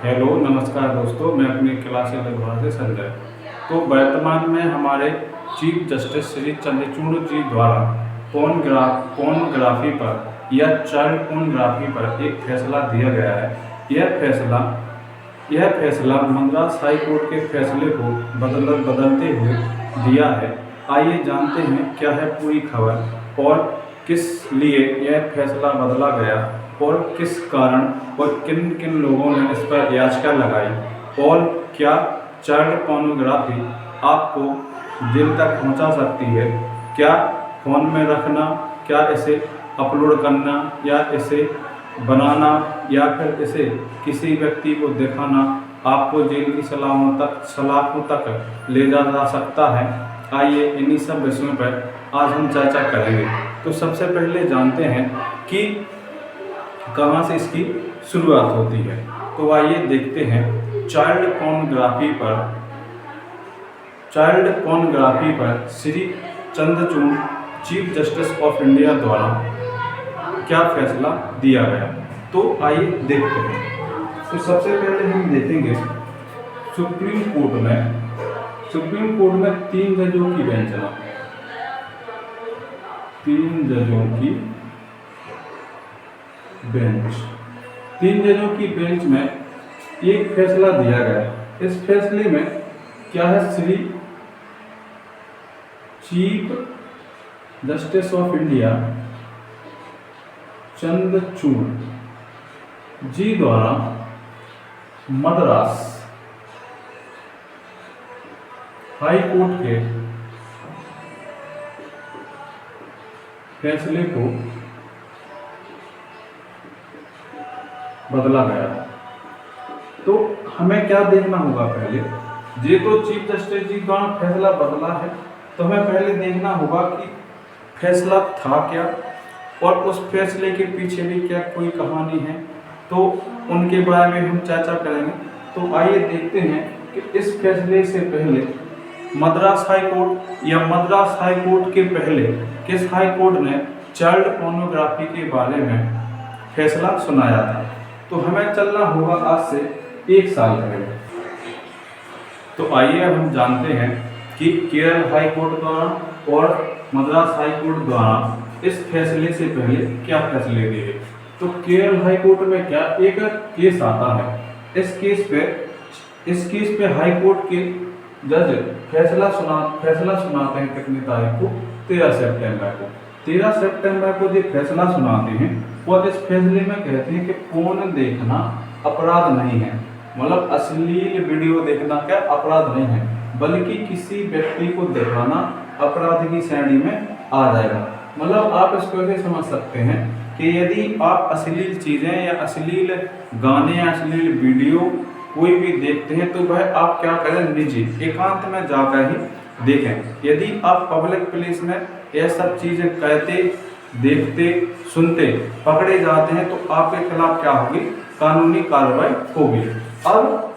Hello नमस्कार दोस्तों, मैं अपनी क्लास लखनऊ से संजय। तो वर्तमान में हमारे चीफ जस्टिस श्री चंद्रचूड़ जी द्वारा पोर्नोग्राफी पर या चाइल्ड पोर्नोग्राफी पर एक फैसला दिया गया है। यह फैसला मद्रास हाई कोर्ट के फैसले को बदलते हुए दिया है। आइए जानते हैं क्या है पूरी खबर और किस लिए यह फैसला बदला गया और किस कारण और किन किन लोगों ने इस पर याचिका लगाई और क्या चाइल्ड पोर्नोग्राफी आपको जेल तक पहुंचा सकती है। क्या फ़ोन में रखना, क्या इसे अपलोड करना या इसे बनाना या फिर इसे किसी व्यक्ति को दिखाना आपको जेल की सलाखों तक ले जा सकता है। आइए इन्हीं सब विषयों पर आज हम चर्चा करेंगे। तो सबसे पहले जानते हैं कि कहाँ से इसकी शुरुआत होती है। तो आइए देखते हैं चाइल्ड पोर्नोग्राफी पर Shri Chandrachud chief justice of India द्वारा क्या फैसला दिया गया। तो आइए देखते हैं। तो सबसे पहले हम देखेंगे सुप्रीम कोर्ट में 3 जजों की बेंच है। 3 जजों की बेंच में एक फैसला दिया गया। इस फैसले में क्या है, Shri chief justice of India Chandrachud ji द्वारा मद्रास हाई कोर्ट के फैसले को बदला गया। तो हमें क्या देखना होगा, पहले ये तो चीफ जस्टिस जी द्वारा फैसला बदला है, तो हमें पहले देखना होगा कि फैसला था क्या और उस फैसले के पीछे भी क्या कोई कहानी है, तो उनके बारे में हम चर्चा करेंगे। तो आइए देखते हैं कि इस फैसले से पहले मद्रास हाई कोर्ट के पहले किस हाई कोर्ट ने चाइल्ड पोर्नोग्राफी के बारे में फैसला सुनाया था। तो हमें चलना होगा आज से 1 साल पहले। तो आइए अब हम जानते हैं कि केरल हाई कोर्ट द्वारा और मद्रास हाई कोर्ट द्वारा इस फैसले से पहले क्या फैसले दिए। तो केरल हाई कोर्ट में क्या एक केस आता है। इस केस पे हाई कोर्ट के जज फैसला सुनाते हैं कितनी तारीख को, 13 सितंबर को। 13 सितंबर को जो फैसला सुनाते हैं और इस फैसले में कहते हैं कि पोर्न देखना अपराध नहीं है, मतलब अश्लील वीडियो देखना क्या अपराध नहीं है, बल्कि किसी व्यक्ति को दिखाना अपराध की श्रेणी में आ जाएगा। मतलब आप इसको ऐसे समझ सकते हैं कि यदि आप अश्लील चीज़ें या अश्लील गाने या अश्लील वीडियो कोई भी देखते हैं तो वह आप क्या करें, निजी एकांत में जाकर ही देखें। यदि आप पब्लिक प्लेस में यह सब चीज़ें कहते, देखते, सुनते पकड़े जाते हैं तो आपके खिलाफ क्या होगी, कानूनी कार्रवाई होगी। अब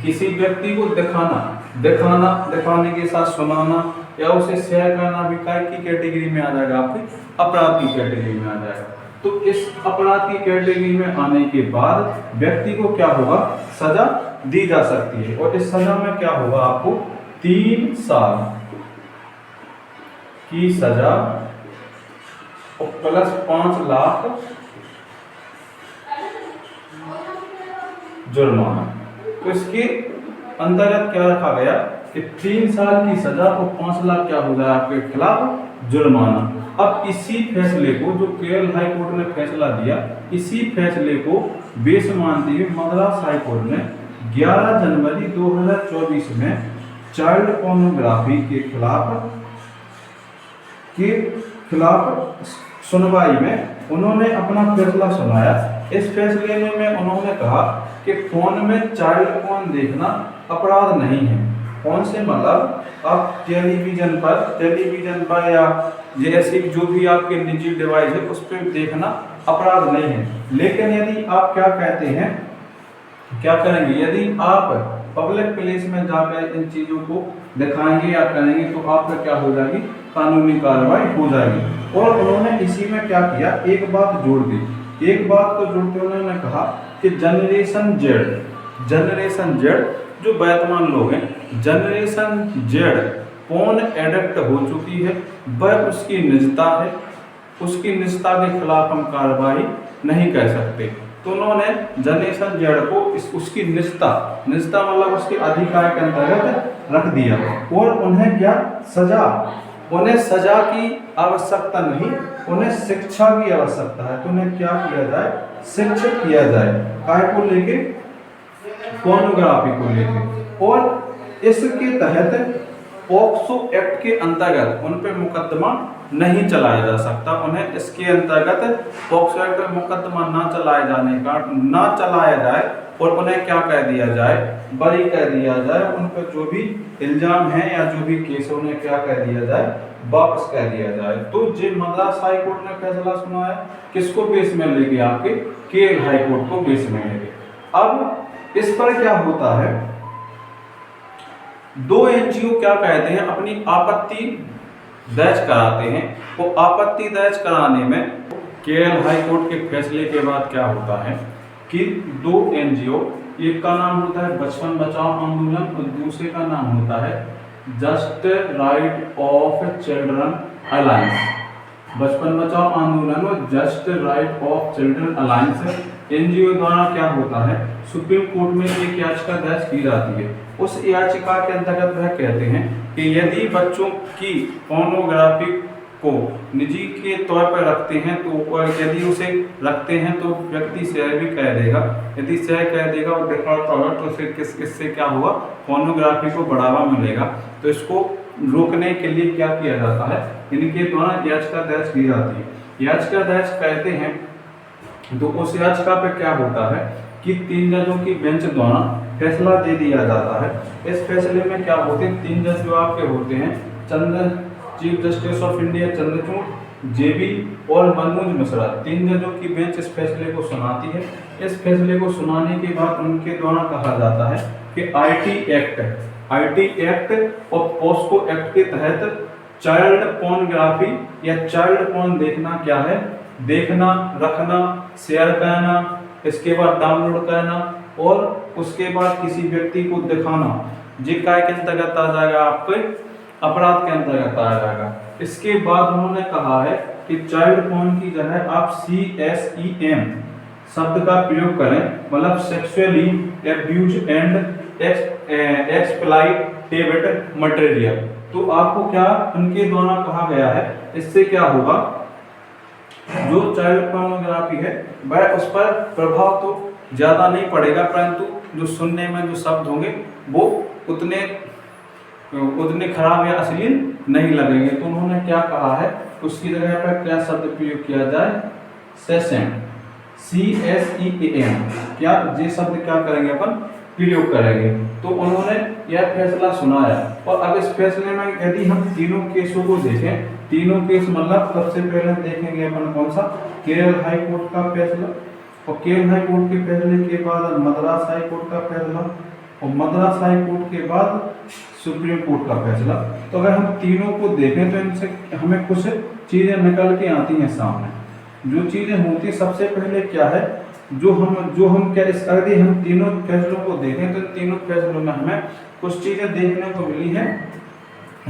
किसी व्यक्ति को दिखाने के साथ सुनाना या उसे शेयर करना भी काय की कैटेगरी में आ जाएगा, आपकी अपराध की कैटेगरी में आ जाएगा। तो इस अपराध की कैटेगरी में आने के बाद व्यक्ति को क्या होगा, सजा दी जा सकती है और इस सजा में क्या होगा, आपको 3 साल की सजा और प्लस 5 लाख जुर्माना। तो इसके अंतर्गत क्या रखा गया कि 3 साल की सजा और 5 लाख क्या हो जाए आपके खिलाफ जुर्माना। अब इसी फैसले को जो केरल हाई कोर्ट ने फैसला दिया, इसी फैसले को बेस मानते हुए मद्रास हाई कोर्ट ने 11 जनवरी 2024 में चाइल्ड पोर्नोग्राफी के खिलाफ सुनवाई में उन्होंने अपना फैसला सुनाया। इस फैसले में उन्होंने कहा कि फोन में चाइल्ड पोर्न देखना अपराध नहीं है। फोन से मतलब आप टेलीविजन पर या जैसे जो भी आपके निजी डिवाइस है उस पर देखना अपराध नहीं है। लेकिन यदि आप क्या करेंगे, यदि आप पब्लिक प्लेस में जाकर इन चीज़ों को दिखाएंगे या करेंगे तो आपका क्या हो जाएगी, कानूनी कार्रवाई हो जाएगी। और उन्होंने इसी में क्या किया, एक बात जोड़ दी। एक बात को जोड़ते उन्होंने कहा कि जनरेशन जेड जनरेशन जेड जो वर्तमान लोग हैं, जनरेशन जेड पोर्न एडिक्ट हो चुकी है, वह उसकी निजता है, उसकी निजता के खिलाफ हम कार्रवाई नहीं कर सकते। तो उन्होंने जनरेशन जेड को उसकी निजता मतलब उसके अधिकार के अंतर्गत रख दिया और उन्हें क्या सजा, उन्हें सजा की आवश्यकता नहीं, उन्हें शिक्षा की आवश्यकता है। तो उन्हें क्या किया जाए, शिक्षित किया जाए, काय को लेके, पोर्नोग्राफी को लेके। और इसके तहत पॉक्सो एक्ट के अंतर्गत उन पर मुकदमा नहीं चलाया जा सकता। उन्हें इसके अंतर्गत पॉक्सो एक्ट में मुकदमा ना चलाया जाए और उन्हें क्या कह दिया जाए, बरी कह दिया जाए। उन पर जो भी इल्जाम है या जो भी केस है उन्हें क्या कह दिया जाए, वापस कह दिया जाए। तो जो मद्रास हाई कोर्ट ने फैसला सुनाया, किसको बेस में लेके, आपके केरल हाई कोर्ट को बेस में लेके। अब इस पर क्या होता है, दो एनजीओ क्या कहते हैं, अपनी आपत्ति दर्ज कराते हैं। वो आपत्ति दर्ज कराने में केरल हाई कोर्ट के फैसले के बाद क्या होता है कि दो एनजीओ, एक का नाम होता है बचपन बचाओ आंदोलन और दूसरे का नाम होता है just right of children alliance. बचपन बचाओ आंदोलन और just right of children alliance NGO द्वारा क्या होता है, सुप्रीम कोर्ट में एक याचिका दर्ज की जाती है। उस याचिका के अंतर्गत वह कहते हैं कि यदि बच्चों की पोर्नोग्राफी को निजी के तौर पर रखते हैं तो, यदि उसे रखते हैं तो व्यक्ति शेयर भी कह देगा, यदि शेयर कह देगा और दिखाता होगा तो उसे इससे क्या हुआ, पोर्नोग्राफी को बढ़ावा मिलेगा। तो इसको रोकने के लिए क्या किया जाता है, इनके द्वारा याचिका दर्ज की जाती है। याचिका दर्ज कहते हैं तो उस याचिका पे क्या होता है कि 3 जजों की बेंच द्वारा फैसला दे दिया जाता है। इस फैसले में क्या होते हैं, 3 जज जो आपके होते हैं, chief justice of India Chandrachud, JB और मनोज मिश्रा, 3 जजों की बेंच इस फैसले को सुनाती है। इस फैसले को सुनाने के बाद उनके द्वारा कहा जाता है कि आईटी एक्ट और पॉस्को एक्ट के तहत चाइल्ड पोर्नोग्राफी या चाइल्ड पोर्न देखना क्या है, देखना, रखना, शेयर करना, इसके बाद डाउनलोड करना और उसके बाद किसी व्यक्ति को दिखाना, ये काय के अंतर्गत आ जाएगा, आपके अपराध के अंतर्गत आ जाएगा। इसके बाद उन्होंने कहा है कि चाइल्ड पोर्न की जगह आप CSEM शब्द का प्रयोग करें, मतलब sexually abuse and exploited material. तो आपको क्या उनके द्वारा कहा गया है, इससे क्या होगा, जो चाइल्ड पोर्नोग्राफी है वह उस पर प्रभाव तो ज़्यादा नहीं पड़ेगा, परंतु जो सुनने में जो शब्द होंगे वो उतने खराब या अश्लील नहीं लगेंगे। तो उन्होंने क्या कहा है, उसकी जगह पर क्या शब्द प्रयोग किया जाए, सेशन, CSEAM, क्या ये शब्द क्या करेंगे अपन प्रयोग करेंगे। तो उन्होंने यह फैसला सुनाया। और अब इस फैसले में यदि हम तीनों केसों को देखें, तीनों केस मतलब सबसे पहले देखेंगे अपन कौन सा, केरल हाई कोर्ट का फैसला, और केरल हाई कोर्ट के फैसले के बाद मद्रास हाई कोर्ट का फैसला, और मद्रास हाई कोर्ट के बाद सुप्रीम कोर्ट का फैसला। तो अगर हम तीनों को देखें तो इनसे हमें कुछ चीज़ें निकल के आती हैं सामने। जो चीज़ें होती सबसे पहले क्या है, जो हम क्या इस यदि हम तीनों फैसलों को देखें तो तीनों फैसलों में हमें कुछ चीज़ें देखने को मिली हैं।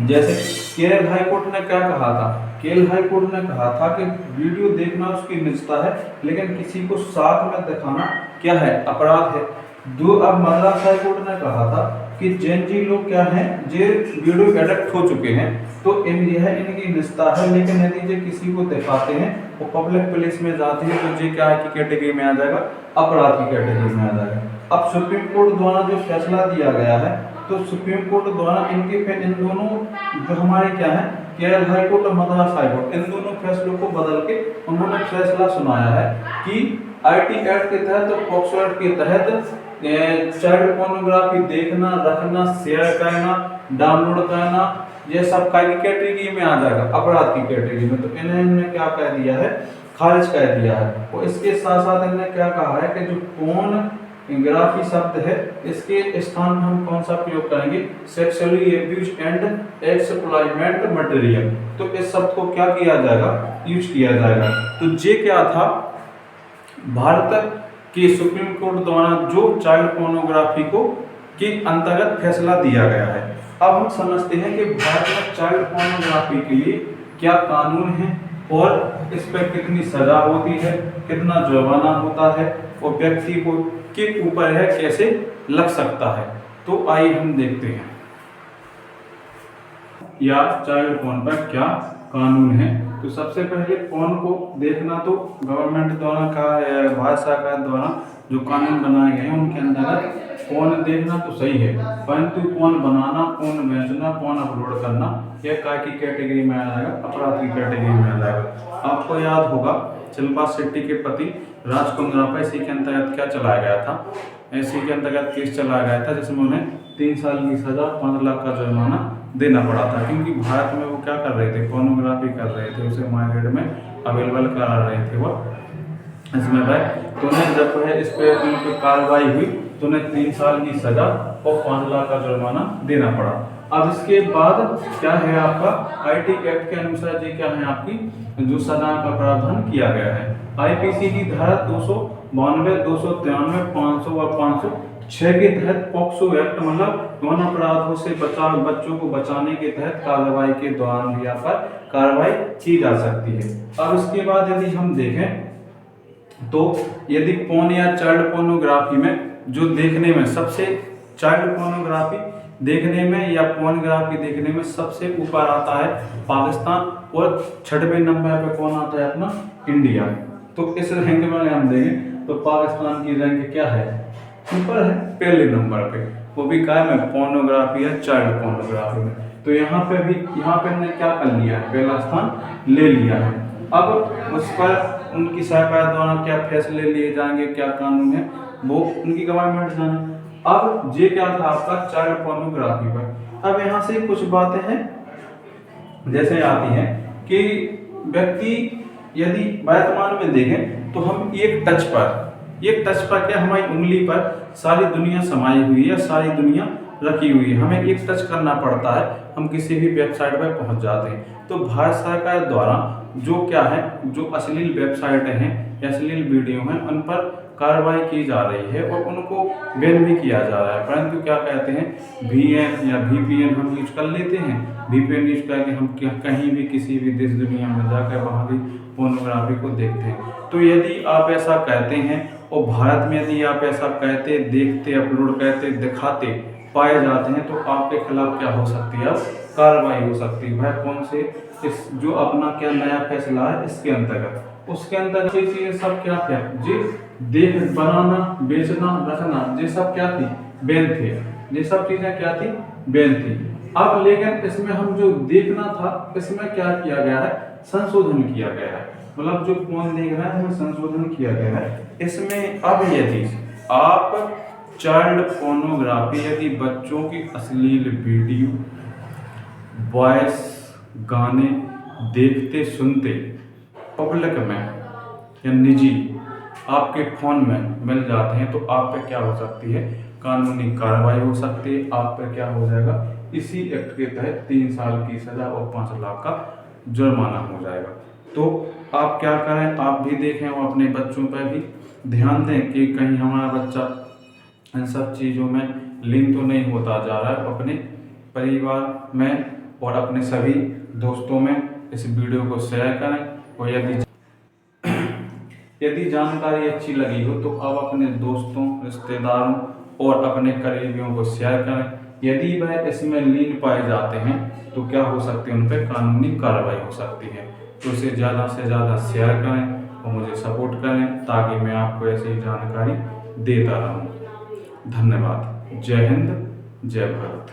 जैसे केरल हाई कोर्ट ने क्या कहा था, केरल हाई कोर्ट ने कहा था कि वीडियो देखना उसकी निजता है, लेकिन किसी को साथ में दिखाना क्या है, अपराध है। अब मद्रास हाई कोर्ट ने कहा था कि जैन जी लोग क्या हैं, जे वीडियो एडिक्ट हो चुके हैं, तो यह इनकी निजता है, लेकिन यदि ये किसी को दिखाते हैं, वो पब्लिक प्लेस में जाते हैं, तो ये क्या की कैटेगरी में आ जाएगा, अपराध की कैटेगरी में आ जाएगा। अब सुप्रीम कोर्ट द्वारा जो फैसला दिया गया है, तो सुप्रीम कोर्ट द्वारा इन दोनों जो हमारे क्या है, केरल हाई कोर्ट और मद्रास हाई कोर्ट, इन दोनों फैसलों को बदल के उन्होंने फैसला सुनाया है कि IT एक्ट के तहत और पॉक्सो एक्ट के तहत चाइल्ड पोर्नोग्राफी देखना, रखना, शेयर करना, डाउनलोड करना, ये सब का कैटेगरी में आ जाएगा, अपराध की कैटेगरी में। तो इन्होंने क्या कह दिया है, खारिज कर दिया है। और इसके साथ साथ इन्होंने क्या कहा है कि जो पोर्नोग्राफी शब्द है, इसके स्थान में हम कौन सा प्रयोग करेंगे, सेक्सुअली एब्यूज एंड एक्सप्लॉयमेंट मटेरियल। तो इस शब्द को क्या किया जाएगा, यूज किया जाएगा। तो ये क्या था, भारत कि सुप्रीम कोर्ट द्वारा जो चाइल्ड पोर्नोग्राफी को के अंतर्गत फैसला दिया गया है। अब हम समझते हैं कि भारत में चाइल्ड पोर्नोग्राफी के लिए क्या कानून है और इस पर कितनी सजा होती है, कितना जुर्माना होता है और व्यक्ति को के ऊपर है कैसे लग सकता है। तो आइए हम देखते हैं या चाइल्ड पोर्न पर क्या कानून है। तो सबसे पहले पोर्न को देखना तो गवर्नमेंट द्वारा भारत सरकार द्वारा जो कानून बनाए गए हैं उनके अंतर्गत पोर्न देखना तो सही है, परंतु पोर्न बनाना, पोर्न बेचना, पोर्न अपलोड करना यह काय की कैटेगरी में आ जाएगा, अपराध की कैटेगरी में आ जाएगा। आपको याद होगा शिल्पा शेट्टी के पति राज कुंद्रा पर इसी के अंतर्गत क्या चलाया गया था, इसी के अंतर्गत केस चलाया गया था जिसमें उन्हें 3 साल की सजा 5 लाख का जुर्माना देना पड़ा था, क्योंकि भारत में वो क्या कर रहे थे, पोर्नोग्राफी कर रहे थे, उसे मार्केट में अवेलेबल करा रहे थे वो इसमें भाई। तो उन्हें जब है इस पे उन पर कार्रवाई हुई तो उन्हें 3 साल की सजा और 5 लाख का जुर्माना देना पड़ा। अब इसके बाद क्या है आपका आईटी एक्ट के अनुसार जी क्या है आपकी जो सजा का प्रावधान किया गया है। आईपीसी की धारा 292, 293, 500 और 506 के तहत पॉक्सो एक्ट मतलब यौन अपराधों से बच्चों को बचाने के तहत कार्रवाई के दौरान भी यहाँ पर कार्रवाई की जा सकती है। अब इसके बाद यदि हम देखें तो यदि पोर्न या चाइल्ड पोर्नोग्राफी में जो देखने में सबसे चाइल्ड पोर्नोग्राफी देखने में या पोर्नोग्राफी देखने में सबसे ऊपर आता है पाकिस्तान और 6वें नंबर पे कौन आता है अपना इंडिया। तो इस रैंक में हम देखें तो पाकिस्तान की रैंक क्या है, ऊपर है पहले नंबर पे, वो भी क्या है पोर्नोग्राफी या चाइल्ड पोर्नोग्राफी में। तो यहाँ पे हमने क्या कर लिया है, पहला स्थान ले लिया है। अब उस पर उनकी सरकार द्वारा क्या फैसले लिए जाएंगे, क्या कानून है वो उनकी गवर्नमेंट जाने। अब ये क्या था आपका चाइल्ड पोर्नोग्राफी पर। अब यहाँ से कुछ बातें हैं जैसे आती हैं कि व्यक्ति यदि वर्तमान में देखें तो हम एक टच पर क्या हमारी उंगली पर सारी दुनिया समाई हुई है, सारी दुनिया रखी हुई है, हमें एक टच करना पड़ता है, हम किसी भी वेबसाइट पर पहुंच जाते हैं। तो भारत सरकार द्वारा जो क्या है जो अश्लील वेबसाइट हैं या अश्लील वीडियो हैं उन पर कार्रवाई की जा रही है और उनको बैन भी किया जा रहा है। परंतु क्या कहते हैं VN या VPN हम यूज कर लेते हैं, VPN यूज करके हम कहीं भी किसी भी देश दुनिया में जाकर वहाँ भी पोर्नोग्राफी को देखते हैं। तो यदि आप ऐसा कहते हैं और भारत में यदि आप ऐसा कहते, देखते, अपलोड करते, दिखाते पाए जाते हैं तो आपके खिलाफ क्या हो सकती है, अब कार्रवाई हो सकती है। भाई कौन से इस जो अपना क्या नया फैसला है इसके अंतर्गत, उसके अंतर्गत ये चीजें सब क्या थे जी, देख बनाना, बेचना, रखना, ये सब क्या थी, बैन थे, ये सब चीजें क्या थी, बैन थी। अब लेकिन इसमें हम जो देखना था इसमें क्या किया गया है, संशोधन किया गया है, मतलब जो कौन देख रहा है इसमें संशोधन किया गया है। इसमें अब यदि आप चाइल्ड पोर्नोग्राफी यदि बच्चों की अश्लील वीडियो, वॉइस, गाने देखते सुनते पब्लिक में या निजी आपके फोन में मिल जाते हैं तो आप पे क्या हो सकती है, कानूनी कार्रवाई हो सकती है। आप पे क्या हो जाएगा, इसी एक्ट के तहत 3 साल की सजा और 5 लाख का जुर्माना हो जाएगा। तो आप क्या करें, आप भी देखें और अपने बच्चों पर भी ध्यान दें कि कहीं हमारा बच्चा इन सब चीज़ों में लिंक तो नहीं होता जा रहा है। अपने परिवार में और अपने सभी दोस्तों में इस वीडियो को शेयर करें और यदि जानकारी अच्छी लगी हो तो आप अपने दोस्तों, रिश्तेदारों और अपने करीबियों को शेयर करें। यदि वह इसमें लीन पाए जाते हैं तो क्या हो सकती है, उन पर कानूनी कार्रवाई हो सकती है। तो इसे ज़्यादा से ज़्यादा शेयर करें और मुझे सपोर्ट करें ताकि मैं आपको ऐसी जानकारी देता रहूं। धन्यवाद। जय हिंद, जय भारत।